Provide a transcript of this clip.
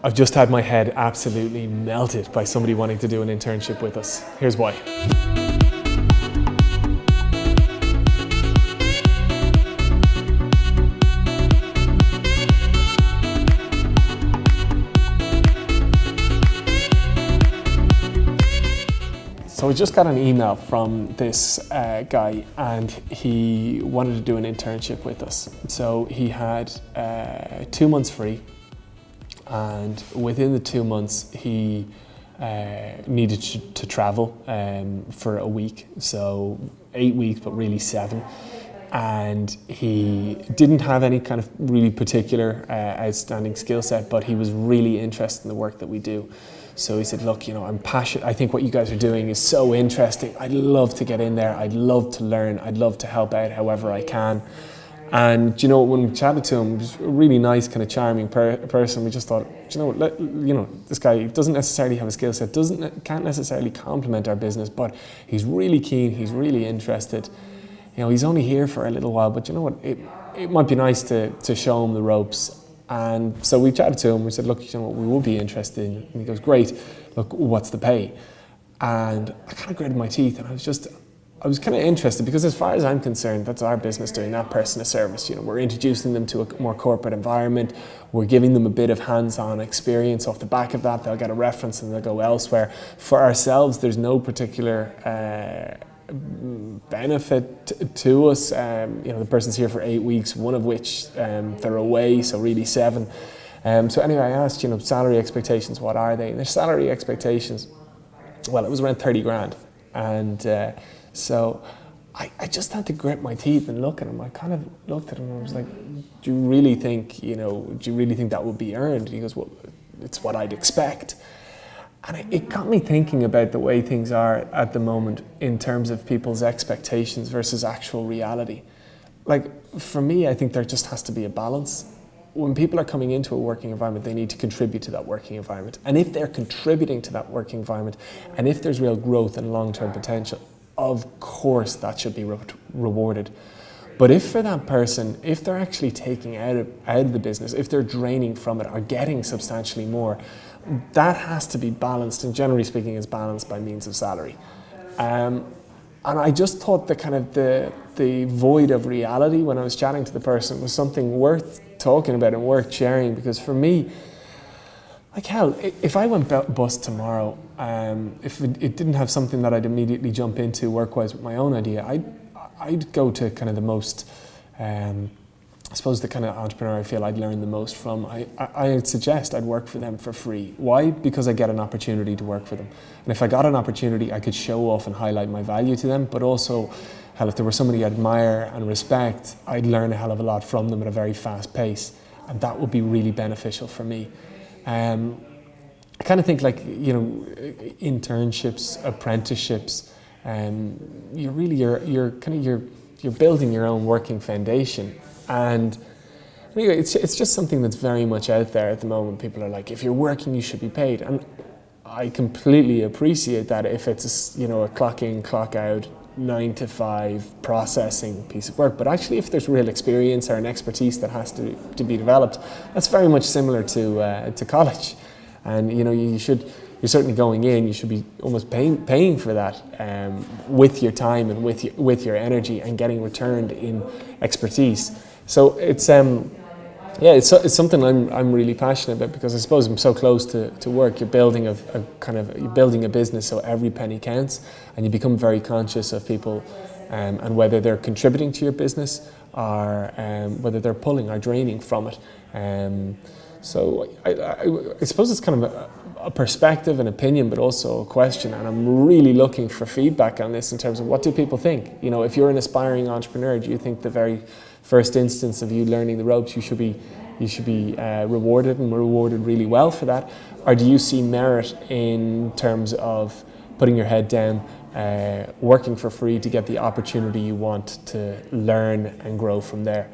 I've just had my head absolutely melted by somebody wanting to do an internship with us. Here's why. So I just got an email from this guy, and he wanted to do an internship with us. So he had 2 months free, and within the 2 months he needed to travel for a week, so 8 weeks but really 7. And he didn't have any kind of really particular outstanding skill set, but he was really interested in the work that we do. So he said, look, you know, I'm passionate. I think what you guys are doing is so interesting. I'd love to get in there. I'd love to learn. I'd love to help out however I can. And, you know, when we chatted to him, he was a really nice, kind of charming person. We just thought, this guy doesn't necessarily have a skill set, can't necessarily complement our business, but he's really keen. He's really interested. You know, he's only here for a little while, but you know what? It might be nice to show him the ropes. And so we chatted to him. We said, look, you know what, we would be interested in. And he goes, great. Look, what's the pay? And I kind of gritted my teeth, and I was kind of interested, because as far as I'm concerned, that's our business doing that person a service. You know, we're introducing them to a more corporate environment. We're giving them a bit of hands-on experience. Off the back of that, they'll get a reference and they'll go elsewhere. For ourselves, there's no particular benefit to us. The person's here for 8 weeks, one of which they're away, so really 7. So anyway, I asked, salary expectations, what are they? And their salary expectations, well, it was around 30 grand. And so I just had to grit my teeth and look at him. I kind of looked at him and I was like, do you really think that would be earned? He goes, well, it's what I'd expect. And it got me thinking about the way things are at the moment in terms of people's expectations versus actual reality. Like, for me, I think there just has to be a balance. When people are coming into a working environment, they need to contribute to that working environment. And if they're contributing to that working environment, and if there's real growth and long-term potential, of course that should be rewarded. But if for that person, if they're actually taking out of the business, if they're draining from it or getting substantially more, that has to be balanced, and generally speaking is balanced by means of salary. And I just thought the kind of the void of reality when I was chatting to the person was something worth talking about and worth sharing, because for me, like hell, if I went bust tomorrow, if it didn't have something that I'd immediately jump into work-wise with my own idea, I'd go to kind of the most, I suppose the kind of entrepreneur I feel I'd learn the most from. I'd suggest I'd work for them for free. Why? Because I get an opportunity to work for them. And if I got an opportunity, I could show off and highlight my value to them, but also, hell, if there was somebody I admire and respect, I'd learn a hell of a lot from them at a very fast pace. And that would be really beneficial for me. I kind of think, like, internships, apprenticeships, you're building your own working foundation. And anyway, it's just something that's very much out there at the moment. People are like, if you're working, you should be paid. And I completely appreciate that if it's a clock in, clock out, 9 to 5 processing piece of work. But actually, if there's real experience or an expertise that has to be developed, that's very much similar to college. And you're certainly going in, you should be almost paying for that with your time and with your energy, and getting returned in expertise. So it's something I'm really passionate about, because I suppose I'm so close to work. You're building you're building a business, so every penny counts, and you become very conscious of people and whether they're contributing to your business or whether they're pulling or draining from it. So I suppose it's kind of a perspective, an opinion, but also a question, and I'm really looking for feedback on this in terms of, what do people think? If you're an aspiring entrepreneur, do you think the very first instance of you learning the ropes, you should be rewarded, and rewarded really well for that? Or do you see merit in terms of putting your head down, working for free to get the opportunity you want to learn and grow from there?